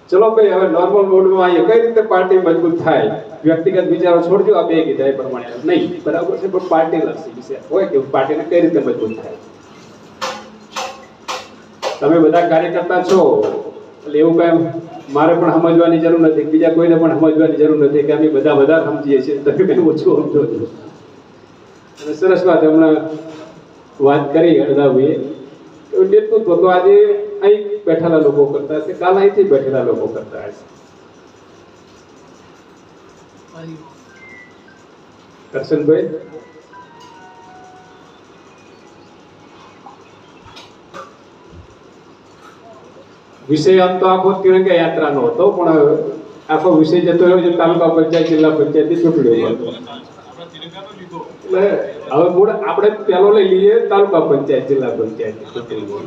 ચલો ભાઈ હવે નોર્મલ મોડમાં આવીએ, કઈ રીતે પાર્ટી મજબૂત થાય? વ્યક્તિગત વિચારો છોડજો, આ બે કીધા એ પ્રમાણે નહીં, બરાબર છે, પણ પાર્ટી લક્ષી વિશે હોય કે પાર્ટીને કઈ રીતે મજબૂત થાય. તમે બધા કાર્યકર્તા છો એટલે એવું કઈ મારે પણ સમજવાની જરૂર નથી, બીજા કોઈને પણ સમજવાની જરૂર નથી કે અમે બધા વધારે સમજીએ છીએ, તમે કઈ ઓછું સમજો છો. અને સરસ વાત હમણાં વાત કરી અડધાવીએ, નેતૃત્વ તો આજે અહીં બેઠેલા લોકો કરતા હશે, કાલ અહીંથી બેઠેલા લોકો કરતા હશે. કરશનભાઈ, વિષય આમ તો આખો તિરંગા યાત્રાનો હતો, પણ આખો વિષય જતો રહ્યો છે તાલુકા પંચાયત જિલ્લા પંચાયતની ચૂંટણીઓ. એટલે હવે મૂળ આપણે પેલો લઈ લઈએ તાલુકા પંચાયત જિલ્લા પંચાયતની ચૂંટણીઓ.